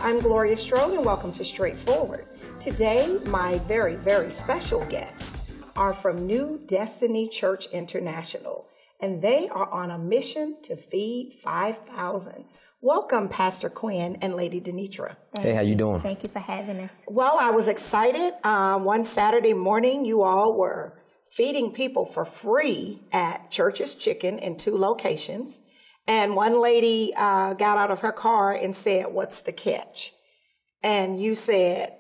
I'm Gloria Strode, and welcome to Straightforward. Today, my very, very special guests are from New Destiny Church International, and they are on a mission to feed 5,000. Welcome, Pastor Quinn and Lady Denitra. Hey, how you doing? Thank you for having us. Well, I was excited. One Saturday morning, you all were feeding people for free at Church's Chicken in 2 locations. And one lady got out of her car and said, "What's the catch?" And you said,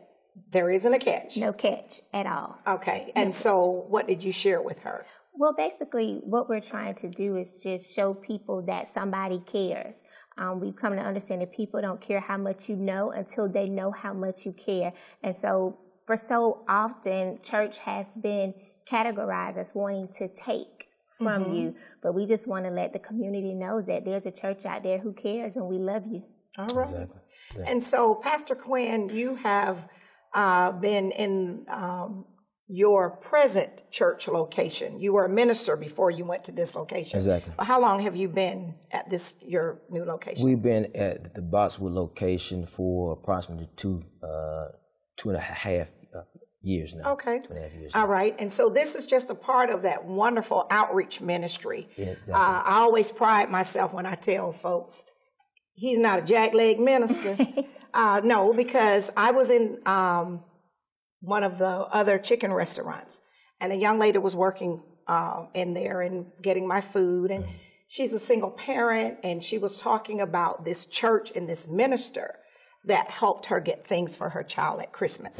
"There isn't a catch." No catch at all. Okay. And so what did you share with her? Well, basically, what we're trying to do is just show people that somebody cares. We've come to understand that people don't care how much you know until they know how much you care. And so for so often, church has been categorized as wanting to take from you, but we just want to let the community know that there's a church out there who cares and we love you. All right. Exactly. Yeah. And so, Pastor Quinn, you have been in your present church location. You were a minister before you went to this location. Exactly. How long have you been at your new location? We've been at the Boxwood location for approximately two and a half years now. Okay. 2.5 years. All right. And so this is just a part of that wonderful outreach ministry. Yeah, exactly. I always pride myself when I tell folks, he's not a jackleg minister. No, because I was in one of the other chicken restaurants, and a young lady was working in there and getting my food, and she's a single parent, and she was talking about this church and this minister that helped her get things for her child at Christmas.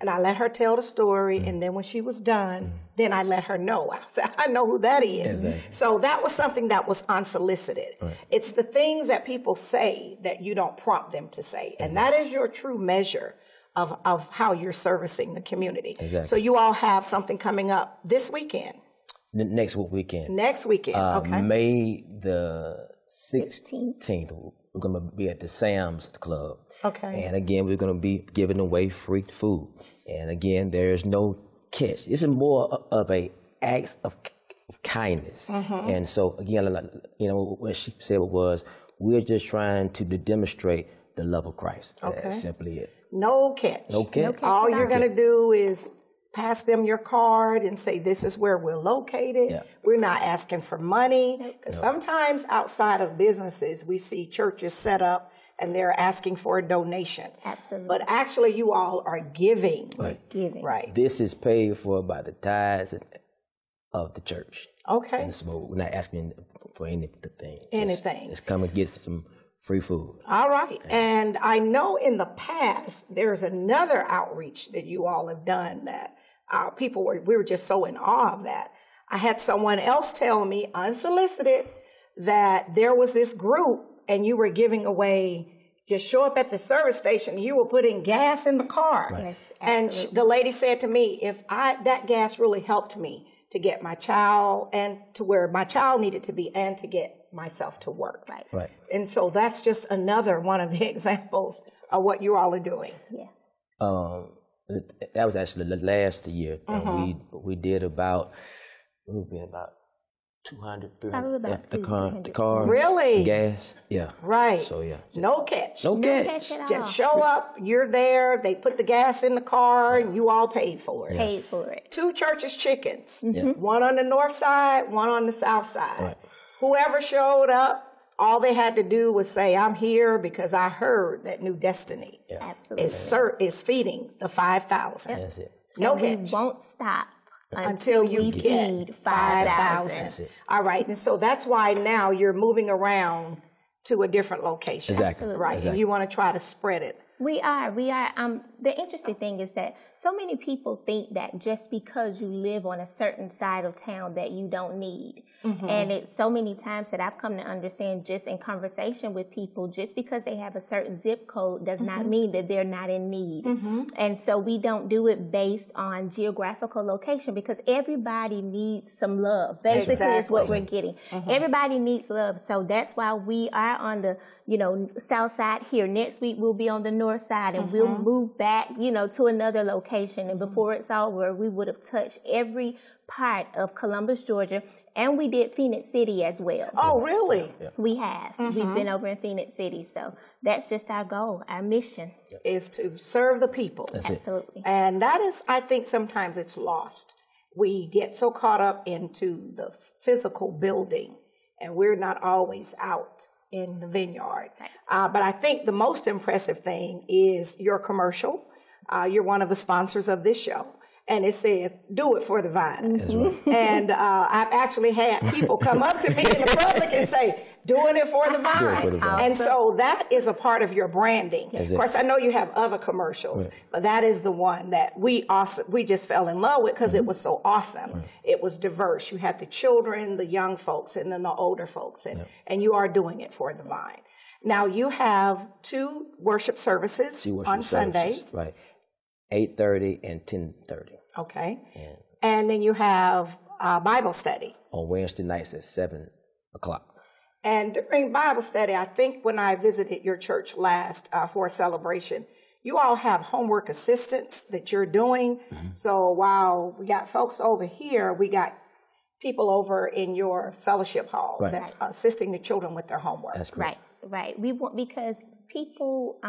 And I let her tell the story, and then when she was done, then I let her know. I said, "I know who that is." Exactly. So that was something that was unsolicited. Right. It's the things that people say that you don't prompt them to say. And that is your true measure of how you're servicing the community. Exactly. So you all have something coming up this weekend. Next weekend. Next weekend, okay. May the 16th, we're going to be at the Sam's Club. Okay. And again, we're going to be giving away free food. And again, there's no catch. This is more of a act of kindness. And so again, what she said was, we're just trying to demonstrate the love of Christ. Okay. That's simply it. No catch. No catch. All you're going to do is pass them your card and say, "This is where we're located." Yeah. We're not asking for money. Because sometimes outside of businesses, we see churches set up and they're asking for a donation. Absolutely. But actually, you all are giving. Right. Giving. Right. This is paid for by the tithes of the church. Okay. And so we're not asking for anything. Anything. Just come and get some free food. All right. And I know in the past, there's another outreach that you all have done that we were just so in awe of that. I had someone else tell me, unsolicited, that there was this group and you were giving away, just show up at the service station, you were putting gas in the car. Right. Yes, And absolutely. the lady said to me, that gas really helped me to get my child and to where my child needed to be and to get myself to work. Right. Right. And so that's just another one of the examples of what you all are doing. Yeah. That was actually the last year. And we did about 200, 300. Probably about the 200. car. Really? Gas. Yeah. Right. So yeah. No catch. No No catch. catch at all. Just show up, you're there, they put the gas in the car, and you all paid for it. Paid for it. 2 Church's Chickens, Yeah. one on the north side, one on the south side. Right. Whoever showed up, all they had to do was say, "I'm here because I heard that New Destiny Absolutely. is feeding the 5,000. That's it. No And we catch. won't stop Until you we get feed 5,000. 5,000. That's it. All right, and so that's why now you're moving around to a different location. Exactly. Absolutely. Right, and Exactly. you want to try to spread it. We are. The interesting thing is that so many people think that just because you live on a certain side of town that you don't need. And it's so many times that I've come to understand just in conversation with people, just because they have a certain zip code does not mean that they're not in need. And so we don't do it based on geographical location because everybody needs some love. Basically is what we're getting. Everybody needs love. So that's why we are on the, south side here. Next week we'll be on the north side and we'll move back, to another location. And before it's over, we would have touched every part of Columbus, Georgia, and we did Phoenix City as well. Oh, really? We have. We've been over in Phoenix City, so that's just our goal, our mission. Is to serve the people. Absolutely. And that is, I think sometimes it's lost. We get so caught up into the physical building, and we're not always out in the vineyard. Right. But I think the most impressive thing is your commercial. You're one of the sponsors of this show. And it says, do it for the vine. That's right. And I've actually had people come up to me in the public and say, doing it for the vine. For the vine. And so that is a part of your branding. Of course, I know you have other commercials, but that is the one that we just fell in love with because it was so awesome. It was diverse. You had the children, the young folks, and then the older folks. And you are doing it for the vine. Now, you have 2 worship services on Sundays. Right. 8:30 and 10:30. Okay. And then you have Bible study. On Wednesday nights at 7 o'clock. And during Bible study, I think when I visited your church last for a celebration, you all have homework assistance that you're doing. So while we got folks over here, we got people over in your fellowship hall that's assisting the children with their homework. That's correct. Right. We want, because people,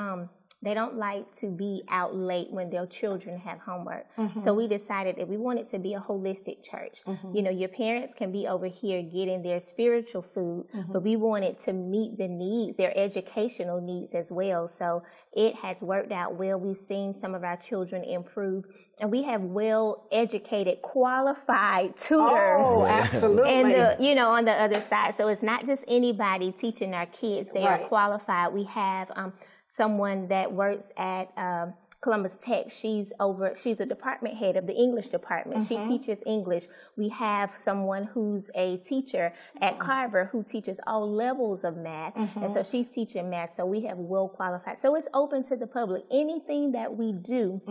they don't like to be out late when their children have homework. So we decided that we wanted to be a holistic church. You know, your parents can be over here getting their spiritual food, but we wanted to meet the needs, their educational needs as well. So it has worked out well. We've seen some of our children improve, and we have well-educated, qualified tutors. Oh, absolutely. And on the other side. So it's not just anybody teaching our kids. They are qualified. We have someone that works at Columbus Tech. She's a department head of the English department. She teaches English. We have someone who's a teacher at Carver who teaches all levels of math. And so she's teaching math. So we have well qualified. So it's open to the public. Anything that we do,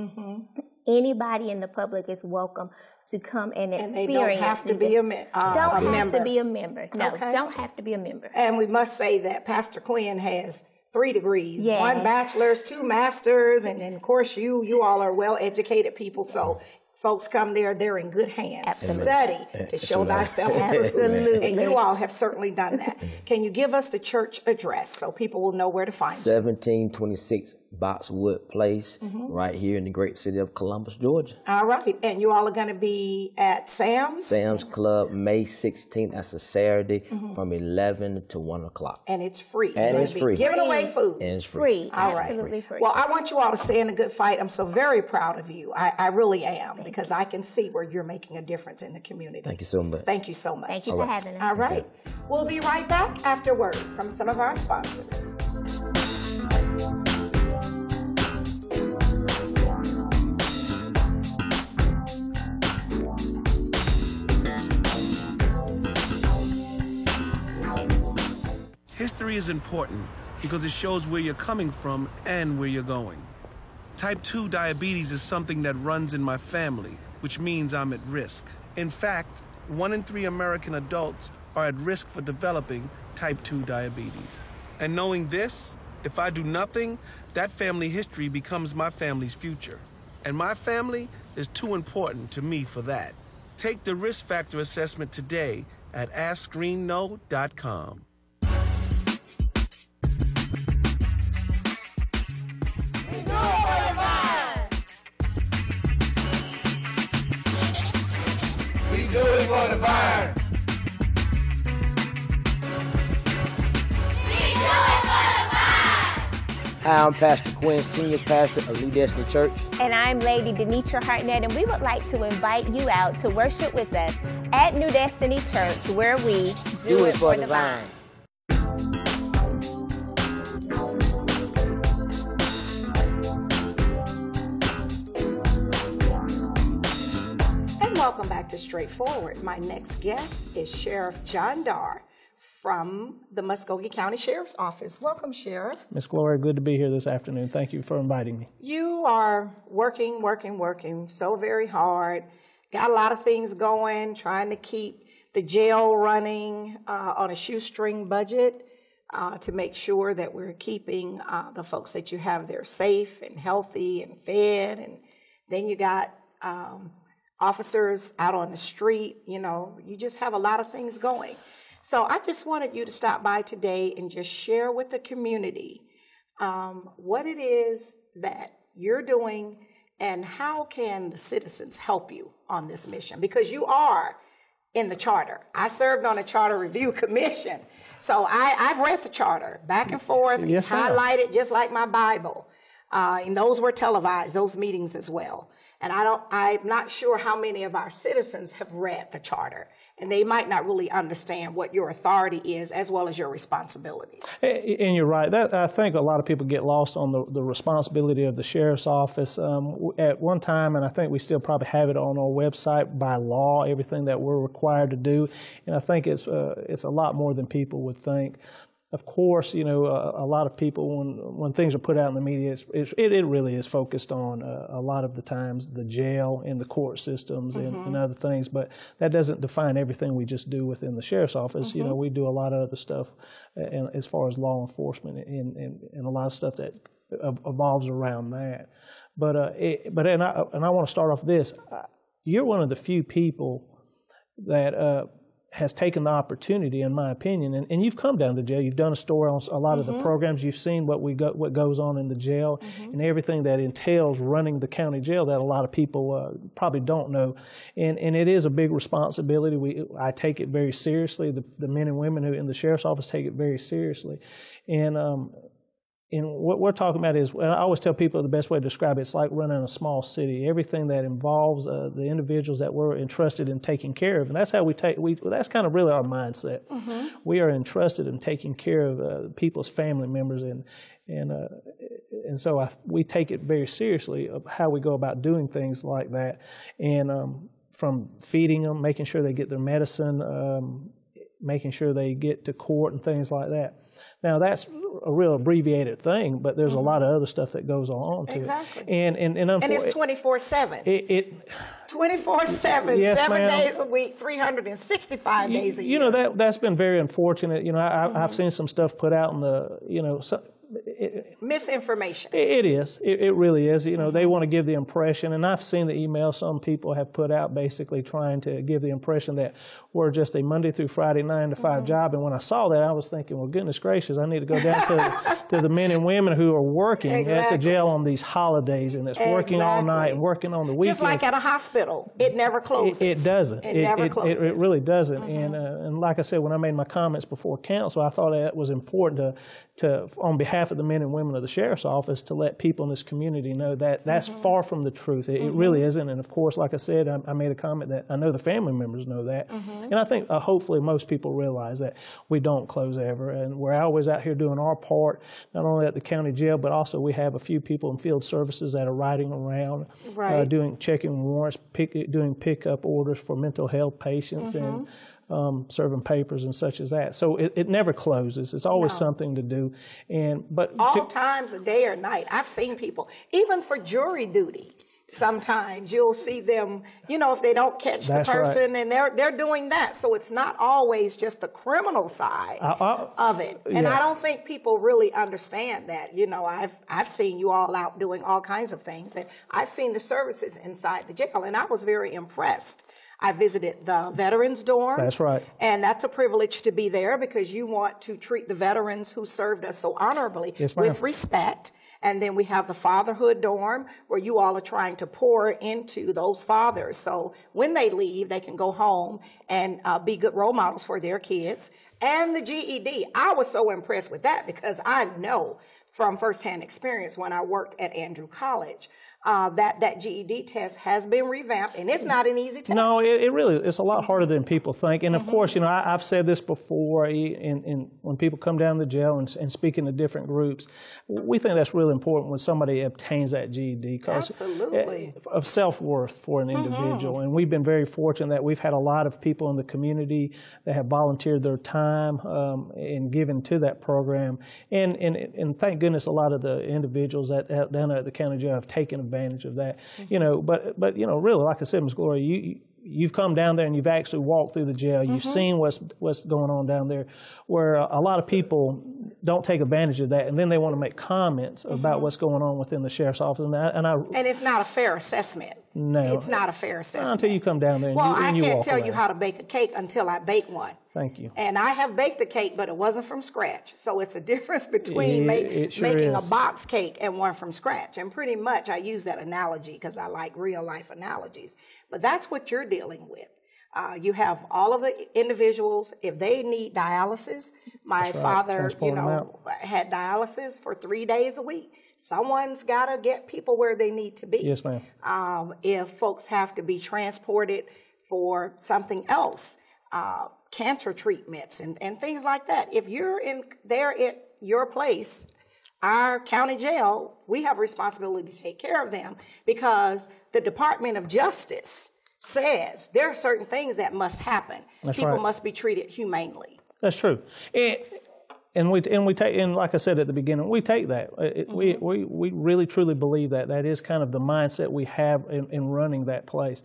anybody in the public is welcome to come and experience. And they don't have to be a member. Don't have to be a member. No, don't have to be a member. And we must say that Pastor Quinn has 3 degrees, 1 bachelor's, 2 masters, and then of course you all are well-educated people, so folks come there, they're in good hands. Study to show thyself approved. Absolutely. And you all have certainly done that. Can you give us the church address so people will know where to find you? 1726 Boxwood Place, right here in the great city of Columbus, Georgia. All right. And you all are going to be at Sam's? Sam's Club, May 16th. That's a Saturday from 11 to 1 o'clock. And it's free. And it's free. Giving away food. And it's free. All right. Absolutely free. Well, I want you all to stay in a good fight. I'm so very proud of you. I really am, because I can see where you're making a difference in the community. Thank you so much. Thank you so much. Thank you for having us. All right. We'll be right back after word from some of our sponsors. History is important because it shows where you're coming from and where you're going. Type 2 diabetes is something that runs in my family, which means I'm at risk. In fact, 1 in 3 American adults are at risk for developing type 2 diabetes. And knowing this, if I do nothing, that family history becomes my family's future. And my family is too important to me for that. Take the risk factor assessment today at AskScreenKnow.com. We do it for the vine. Hi, I'm Pastor Quinn, Senior Pastor of New Destiny Church. And I'm Lady Denitra Hartnett, and we would like to invite you out to worship with us at New Destiny Church, where we do it for the vine. And welcome back to Straightforward. My next guest is Sheriff John Darr from the Muskogee County Sheriff's Office. Welcome, Sheriff. Ms. Gloria, good to be here this afternoon. Thank you for inviting me. You are working so very hard. Got a lot of things going, trying to keep the jail running on a shoestring budget to make sure that we're keeping the folks that you have there safe and healthy and fed. And then you got officers out on the street, you just have a lot of things going. So I just wanted you to stop by today and just share with the community what it is that you're doing and how can the citizens help you on this mission, because you are in the charter. I served on a charter review commission, so I've read the charter back and forth. Yes, it's highlighted just like my Bible, and those were televised, those meetings as well. And I'm not sure how many of our citizens have read the charter, and they might not really understand what your authority is as well as your responsibilities. And you're right. I think a lot of people get lost on the responsibility of the sheriff's office. At one time, and I think we still probably have it on our website by law, everything that we're required to do. And I think it's a lot more than people would think. Of course, a lot of people, when things are put out in the media, it really is focused on a lot of the times the jail and the court systems and other things, but that doesn't define everything we just do within the sheriff's office. We do a lot of other stuff as far as law enforcement and a lot of stuff that evolves around that. But I want to start off this. You're one of the few people that has taken the opportunity, in my opinion, and you've come down to the jail. You've done a story on a lot of the programs. You've seen what goes on in the jail and everything that entails running the county jail that a lot of people probably don't know. And it is a big responsibility. I take it very seriously. The men and women who in the sheriff's office take it very seriously. And what we're talking about is, I always tell people the best way to describe it's like running a small city. Everything that involves the individuals that we're entrusted in taking care of, and that's how that's kind of really our mindset. We are entrusted in taking care of people's family members, and so we take it very seriously of how we go about doing things like that, and from feeding them, making sure they get their medicine, making sure they get to court and things like that. Now, that's a real abbreviated thing, but there's a lot of other stuff that goes on, too. Exactly. And it's 24/7. 24/7, yes, 7 ma'am. days a week, 365 days a year. That's been very unfortunate. I've seen some stuff put out in the, misinformation. It is. It really is. They want to give the impression, and I've seen the emails some people have put out basically trying to give the impression that we're just a Monday through Friday 9 to 5 job. And when I saw that, I was thinking, well, goodness gracious, I need to go down to the men and women who are working at the jail on these holidays, and it's working all night and working on the weekends. Just like at a hospital, it never closes. It doesn't. It never closes. It really doesn't. And like I said, when I made my comments before council, I thought that was important to on behalf of the men and women of the sheriff's office, to let people in this community know that that's far from the truth. It really isn't. And of course, like I said, I made a comment that I know the family members know that. And I think hopefully most people realize that we don't close ever. And we're always out here doing our part, not only at the county jail, but also we have a few people in field services that are riding around, checking warrants, doing pickup orders for mental health patients, and serving papers and such as that. So it never closes. It's always something to do. But all times of day or night. I've seen people, even for jury duty, sometimes you'll see them, if they don't catch the person, and they're doing that. So it's not always just the criminal side of it. And I don't think people really understand that. I've seen you all out doing all kinds of things, and I've seen the services inside the jail, and I was very impressed. I visited the veterans dorm. That's right. And that's a privilege to be there, because you want to treat the veterans who served us so honorably with respect. And then we have the fatherhood dorm, where you all are trying to pour into those fathers. So when they leave, they can go home and be good role models for their kids. And the GED, I was so impressed with that, because I know from firsthand experience when I worked at Andrew College, that GED test has been revamped, and it's not an easy test. No, it's a lot harder than people think. And of course, I've said this before, and when people come down to jail and speak into different groups, we think that's really important when somebody obtains that GED, because of self-worth for an individual. And we've been very fortunate that we've had a lot of people in the community that have volunteered their time and given to that program. And thank goodness a lot of the individuals that down there at the county jail have taken advantage of that, but really, like I said, Ms. Gloria, you've come down there and you've actually walked through the jail. You've seen what's going on down there, where a lot of people don't take advantage of that, and then they want to make comments about what's going on within the sheriff's office. And it's not a fair assessment. No. It's not a fair assessment. Until you come down there and well, you walk I can't tell away. you how to bake a cake until I bake one. Thank you. And I have baked a cake, but it wasn't from scratch. So it's a difference between It sure making is. a box cake and one from scratch. And pretty much I use that analogy because I like real life analogies. But that's what you're dealing with. You have all of the individuals, if they need dialysis, my father, Transport them out. had dialysis for 3 days a week. Someone's got to get people where they need to be. Yes, ma'am. If folks have to be transported for something else, cancer treatments and things like that. If you're there at your place, our county jail, we have a responsibility to take care of them because the Department of Justice says there are certain things that must happen. That's People right. must be treated humanely. That's true. And we take, and like I said at the beginning, we take that. We really truly believe that is kind of the mindset we have in running that place.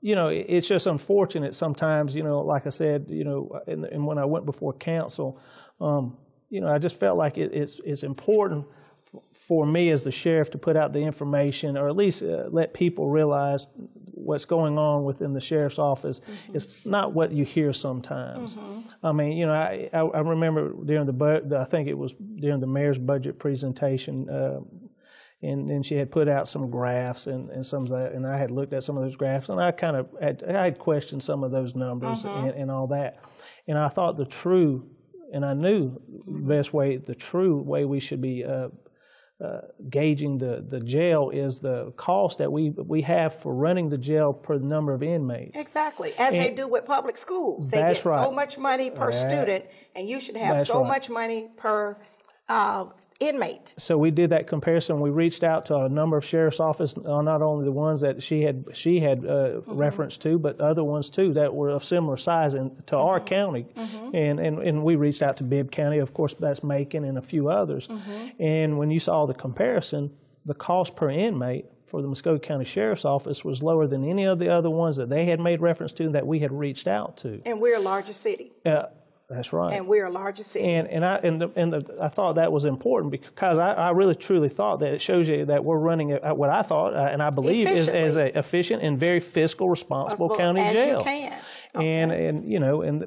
It's just unfortunate sometimes. Like I said, and when I went before council, I just felt like it's important for me as the sheriff to put out the information, or at least let people realize what's going on within the sheriff's office. It's not what you hear sometimes. I mean, I remember during I think it was during the mayor's budget presentation, and she had put out some graphs and some of that, and I had looked at some of those graphs, and I had questioned some of those numbers and all that, and I thought and I knew the true way we should be gauging the jail is the cost that we have for running the jail per number of inmates. Exactly, as they do with public schools. They get so much money per student, and you should have so much money per inmate. So we did that comparison. We reached out to a number of sheriff's offices, not only the ones that she had reference to, but other ones too that were of similar size to our county. And we reached out to Bibb County, of course, that's Macon, and a few others. And when you saw the comparison, the cost per inmate for the Muskogee County Sheriff's Office was lower than any of the other ones that they had made reference to that we had reached out to. And we're a larger city. That's right. And we're a larger city. And I thought that was important because I really truly thought that it shows you that we're running what I thought and I believe is as an efficient and very fiscal responsible county jail. You can.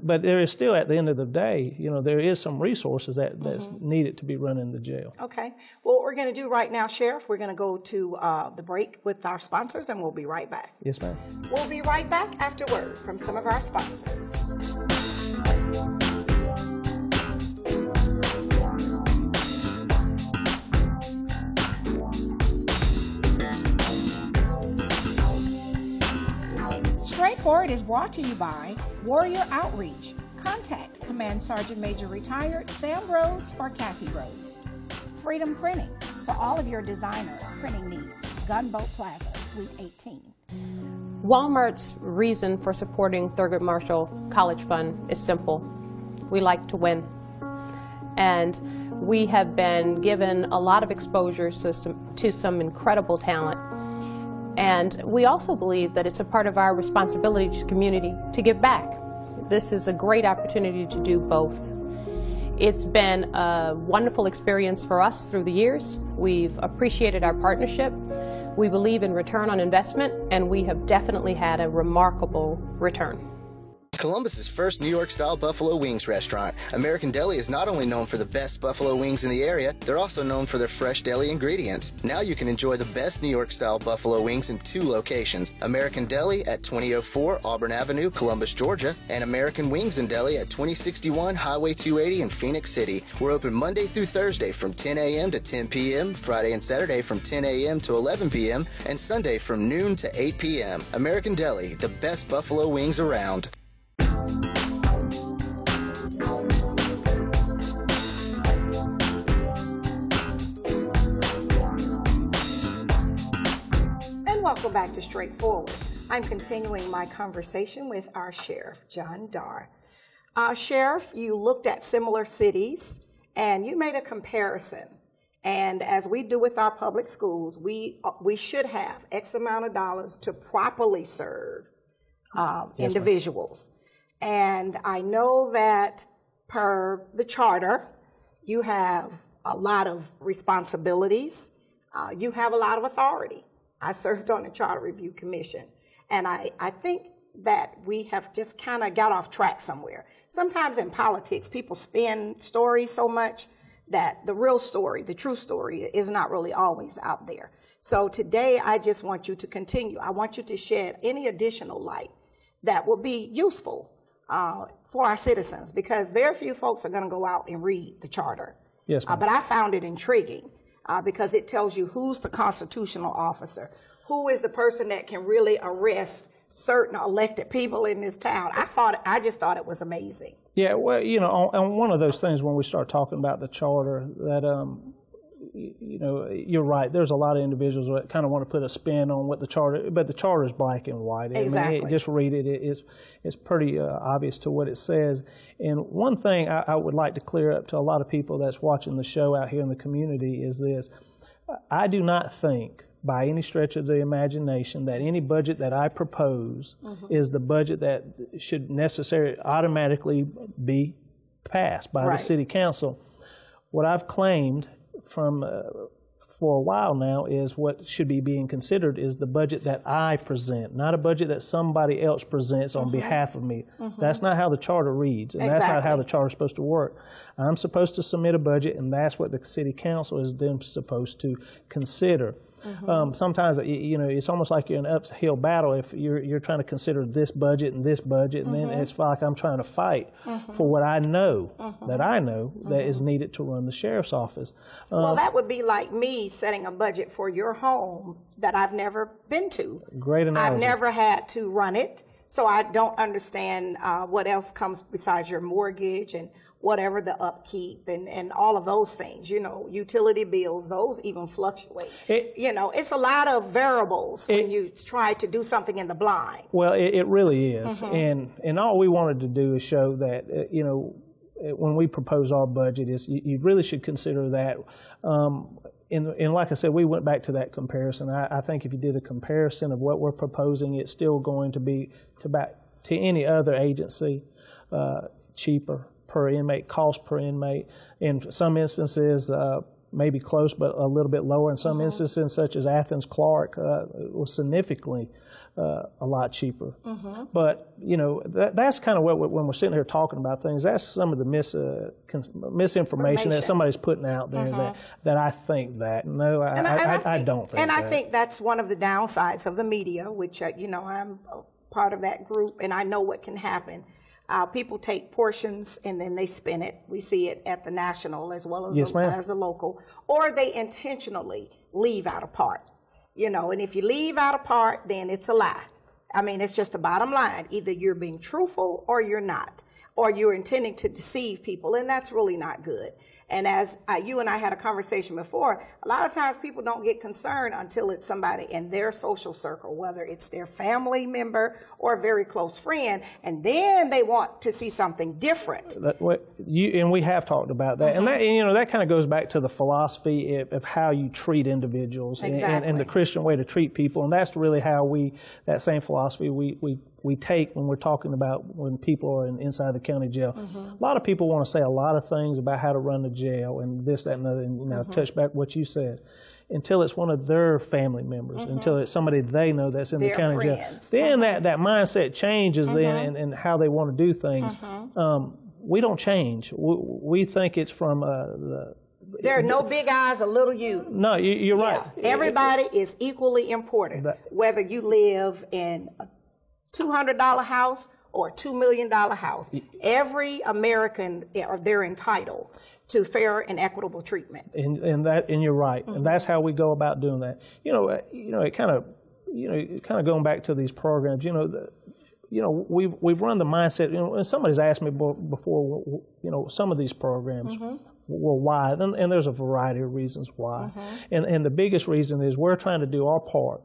But there is still, at the end of the day, there is some resources that's needed to be run in the jail. Okay. Well, what we're going to do right now, Sheriff, we're going to go to the break with our sponsors, and we'll be right back. Yes, ma'am. We'll be right back after word from some of our sponsors. Straightforward is brought to you by Warrior Outreach. Contact Command Sergeant Major Retired Sam Rhodes or Kathy Rhodes. Freedom Printing for all of your designer printing needs. Gunboat Plaza, Suite 18. Walmart's reason for supporting Thurgood Marshall College Fund is simple. We like to win. And we have been given a lot of exposure to some incredible talent. And we also believe that it's a part of our responsibility to the community to give back. This is a great opportunity to do both. It's been a wonderful experience for us through the years. We've appreciated our partnership. We believe in return on investment, and we have definitely had a remarkable return. Columbus's first New York-style buffalo wings restaurant. American Deli is not only known for the best buffalo wings in the area, they're also known for their fresh deli ingredients. Now you can enjoy the best New York-style buffalo wings in 2 locations. American Deli at 2004 Auburn Avenue, Columbus, Georgia, and American Wings and Deli at 2061 Highway 280 in Phoenix City. We're open Monday through Thursday from 10 a.m. to 10 p.m., Friday and Saturday from 10 a.m. to 11 p.m., and Sunday from noon to 8 p.m. American Deli, the best buffalo wings around. Welcome back to Straightforward. I'm continuing my conversation with our Sheriff, John Darr. Sheriff, you looked at similar cities and you made a comparison. And as we do with our public schools, we should have X amount of dollars to properly serve individuals. And I know that per the charter, you have a lot of responsibilities. You have a lot of authority. I served on the Charter Review Commission. And I think that we have just kind of got off track somewhere. Sometimes in politics, people spin stories so much that the real story, the true story, is not really always out there. So today, I just want you to continue. I want you to shed any additional light that will be useful for our citizens, because very few folks are going to go out and read the charter. Yes, ma'am. But I found it intriguing because it tells you who's the constitutional officer, who is the person that can really arrest certain elected people in this town. I just thought it was amazing. Yeah, well, you know, and one of those things when we start talking about the charter that, you know, you're right. There's a lot of individuals that kind of want to put a spin on what the charter, but the charter is black and white. Exactly. I mean, just read it. It's pretty obvious to what it says. And one thing I would like to clear up to a lot of people that's watching the show out here in the community is this. I do not think by any stretch of the imagination that any budget that I propose is the budget that should necessarily automatically be passed by the city council. What I've claimed for a while now is what should be being considered is the budget that I present, not a budget that somebody else presents on behalf of me. That's not how the charter reads, and that's not how the charter is supposed to work. I'm supposed to submit a budget, and that's what the city council is then supposed to consider. Sometimes, you know, it's almost like you're in an uphill battle if you're trying to consider this budget, and then it's like I'm trying to fight for what I know that is needed to run the sheriff's office. Well, that would be like me setting a budget for your home that I've never been to. Great analogy. I've never had to run it, so I don't understand what else comes besides your mortgage and whatever the upkeep and all of those things, you know, utility bills, those even fluctuate. You know, it's a lot of variables when you try to do something in the blind. Well, it really is. And all we wanted to do is show that, you know, when we propose our budget is you really should consider that. And like I said, we went back to that comparison. I think if you did a comparison of what we're proposing, it's still going to be to any other agency cheaper per inmate, cost per inmate. In some instances, maybe close, but a little bit lower. In some instances, such as Athens Clark, was significantly a lot cheaper. But, you know, that's kind of what, when we're sitting here talking about things, that's some of the misinformation that somebody's putting out there that I think that. No, I don't think and that. I think that's one of the downsides of the media, which, you know, I'm a part of that group, and I know what can happen. People take portions and then they spin it. We see it at the national as well as, as the local. Or they intentionally leave out a part. You know, and if you leave out a part, then it's a lie. I mean, it's just the bottom line. Either you're being truthful or you're not. Or you're intending to deceive people, and that's really not good. And as you and I had a conversation before, a lot of times people don't get concerned until it's somebody in their social circle, whether it's their family member or a very close friend, and then they want to see something different. And we have talked about that. And that, you know, that kind of goes back to the philosophy of how you treat individuals and the Christian way to treat people. And that's really how that same philosophy we take when we're talking about when people are inside the county jail. A lot of people want to say a lot of things about how to run the jail and this, that, and other, and, you know, touch back what you said. Until it's one of their family members, until it's somebody they know that's in the county jail. Then that mindset changes then and how they want to do things. We don't change. We think it's from there are no big eyes or little U's. No, you're right. Everybody is equally important, whether you live in a $200 house or a $2 million house. Every American, they're entitled to fair and equitable treatment. And you're right. And that's how we go about doing that. You know, it kind of going back to these programs. We've run the mindset. You know, and somebody's asked me before. You know, some of these programs. Well, why? And there's a variety of reasons why. And the biggest reason is we're trying to do our part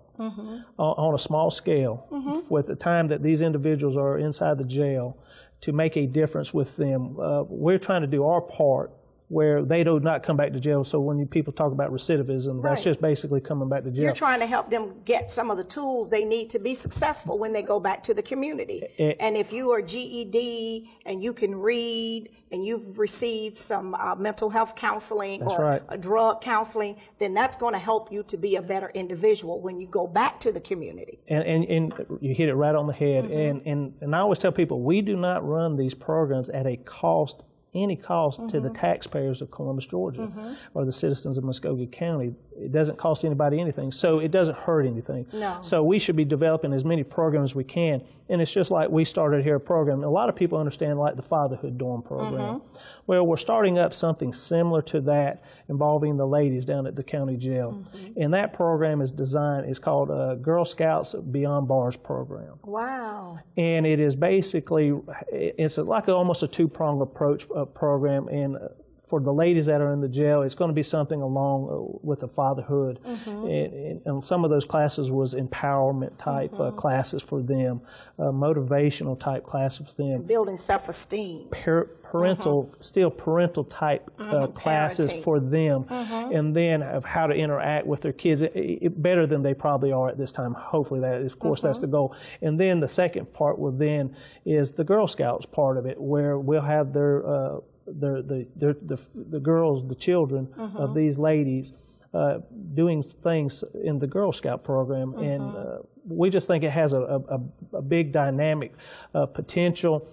on a small scale with the time that these individuals are inside the jail to make a difference with them. We're trying to do our part where they do not come back to jail. So when people talk about recidivism, that's just basically coming back to jail. You're trying to help them get some of the tools they need to be successful when they go back to the community. And if you are GED and you can read and you've received some mental health counseling or drug counseling, then that's going to help you to be a better individual when you go back to the community. And you hit it right on the head. And I always tell people, we do not run these programs at a cost, any cost to the taxpayers of Columbus, Georgia, or the citizens of Muskogee County. It doesn't cost anybody anything, so it doesn't hurt anything. No. So we should be developing as many programs as we can. And it's just like we started here a program. A lot of people understand like the Fatherhood Dorm program. Well, we're starting up something similar to that involving the ladies down at the county jail. And that program is designed, it's called Girl Scouts Beyond Bars program. Wow. And it is basically, it's like almost a two-pronged approach program. And for the ladies that are in the jail, it's going to be something along with the fatherhood. And some of those classes was empowerment type classes for them, motivational type classes for them. Building self-esteem. Parental type classes for them. And then of how to interact with their kids better than they probably are at this time. Hopefully that, of course, that's the goal. And then the second part will then is the Girl Scouts part of it, where we'll have the girls, the children of these ladies doing things in the Girl Scout program. And we just think it has a big dynamic potential.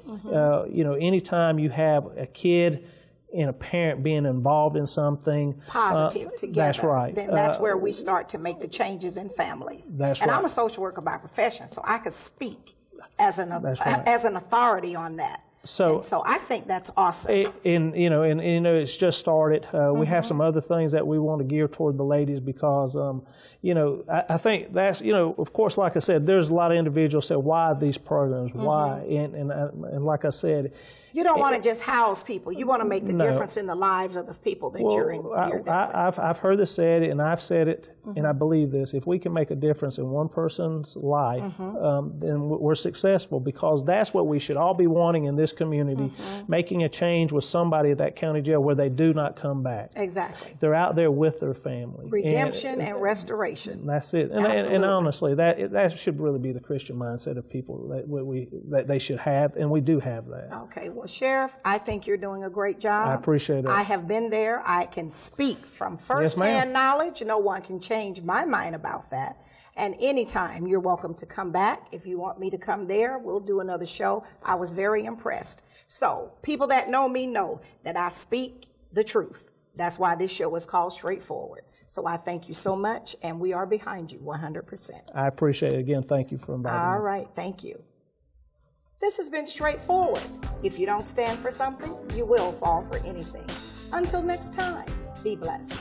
You know, anytime you have a kid and a parent being involved in something positive together. That's right. Then that's where we start to make the changes in families. That's and right. I'm a social worker by profession, so I could speak as an authority on that. So I think that's awesome. And it's just started. We have some other things that we want to gear toward the ladies because, I think that's, of course, like I said, there's a lot of individuals say, why these programs? Why? And like I said, you don't want to just house people. You want to make the difference in the lives of the people that you're in. I've heard this said, and I've said it, and I believe this. If we can make a difference in one person's life, then we're successful, because that's what we should all be wanting in this community, making a change with somebody at that county jail where they do not come back. Exactly. They're out there with their family. Redemption and restoration. That's it. And honestly, that should really be the Christian mindset of people that they should have, and we do have that. Okay. Well, Sheriff, I think you're doing a great job. I appreciate it. I have been there. I can speak from first-hand knowledge. No one can change my mind about that. And anytime, you're welcome to come back. If you want me to come there, we'll do another show. I was very impressed. So people that know me know that I speak the truth. That's why this show is called Straightforward. So I thank you so much, and we are behind you 100%. I appreciate it. Again, thank you for inviting me. All right. Thank you. This has been Straightforward. If you don't stand for something, you will fall for anything. Until next time, be blessed.